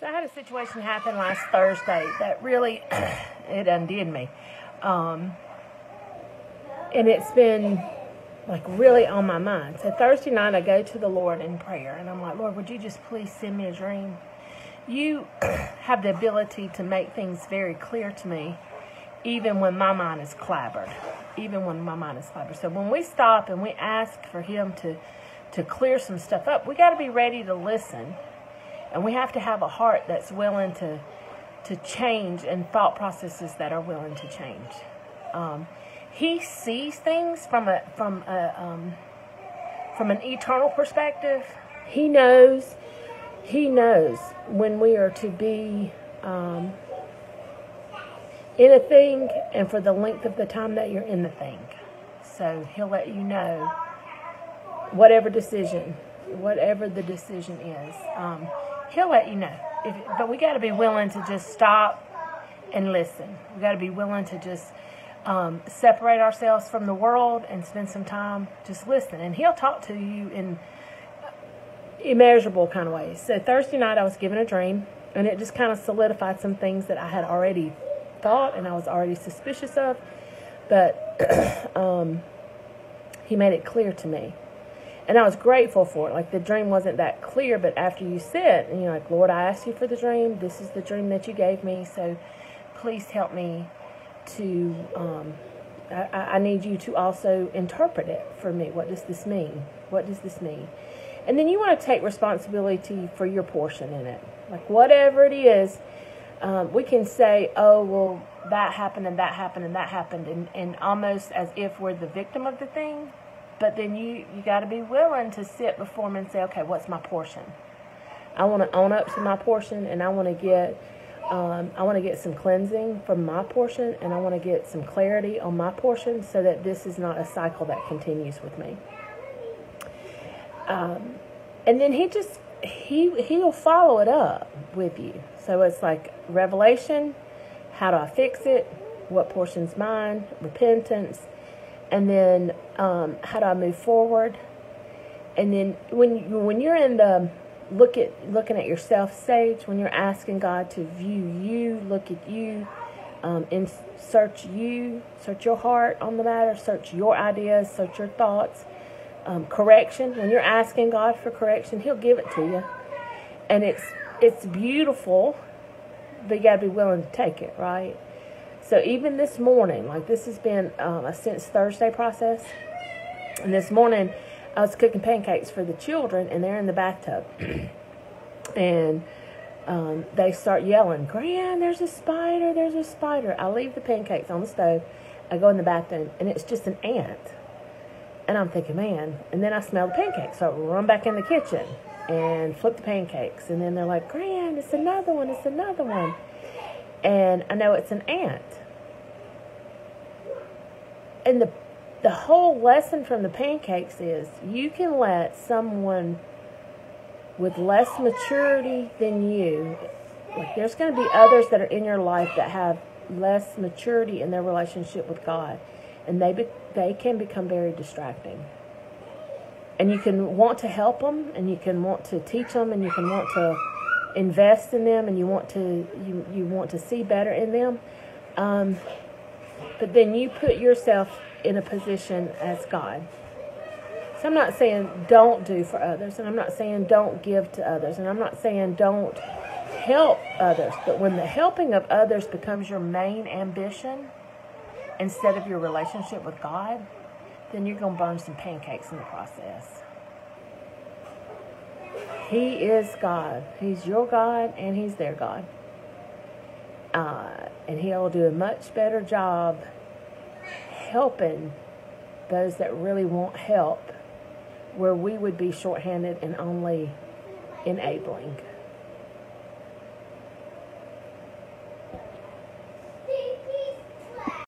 So I had a situation happen last Thursday that really, it undid me. And it's been like really on my mind. So Thursday night I go to the Lord in prayer and I'm like, Lord, would you just please send me a dream? You have the ability to make things very clear to me, even when my mind is clobbered. So when we stop and we ask for him to clear some stuff up, we got to be ready to listen. And we have to have a heart that's willing to change and thought processes that are willing to change. He sees things from an eternal perspective. He knows when we are to be in a thing and for the length of the time that you're in the thing. So he'll let you know whatever the decision is. He'll let you know. But we got to be willing to just stop and listen. We got to be willing to just separate ourselves from the world and spend some time just listening. And he'll talk to you in immeasurable kind of ways. So Thursday night I was given a dream, and it just kind of solidified some things that I had already thought and I was already suspicious of. But he made it clear to me. And I was grateful for it. Like, the dream wasn't that clear, but after you sit, and you're like, Lord, I asked you for the dream. This is the dream that you gave me. So please help me to, I need you to also interpret it for me. What does this mean? What does this mean? And then you want to take responsibility for your portion in it. Like, whatever it is, we can say, oh, well, that happened and that happened and that happened. And almost as if we're the victim of the thing. But then you got to be willing to sit before him and say, okay, what's my portion? I want to own up to my portion, and I want to get some cleansing from my portion, and I want to get some clarity on my portion so that this is not a cycle that continues with me. And then he'll follow it up with you. So it's like revelation, how do I fix it? What portion's mine? Repentance. And then how do I move forward? And then when you're in the looking at yourself stage, when you're asking God to view you, look at you, and search your heart on the matter, search your ideas, search your thoughts, correction. When you're asking God for correction, he'll give it to you. And it's beautiful, but you got to be willing to take it, right? So even this morning, like, this has been a since Thursday process. And this morning, I was cooking pancakes for the children, and they're in the bathtub. And they start yelling, Gran, there's a spider, there's a spider. I leave the pancakes on the stove. I go in the bathroom, and it's just an ant. And I'm thinking, man. And then I smell the pancakes. So I run back in the kitchen and flip the pancakes. And then they're like, Gran, it's another one, it's another one. And I know it's an ant. And the whole lesson from the pancakes is you can let someone with less maturity than you, like, there's going to be others that are in your life that have less maturity in their relationship with God. And they can become very distracting. And you can want to help them, and you can want to teach them, and you can want to invest in them, and you want to see better in them, but then you put yourself in a position as God. So I'm not saying don't do for others, and I'm not saying don't give to others, and I'm not saying don't help others, but when the helping of others becomes your main ambition instead of your relationship with God, then you're going to burn some pancakes in the process. He is God. He's your God, and he's their God. And he'll do a much better job helping those that really want help, where we would be shorthanded and only enabling.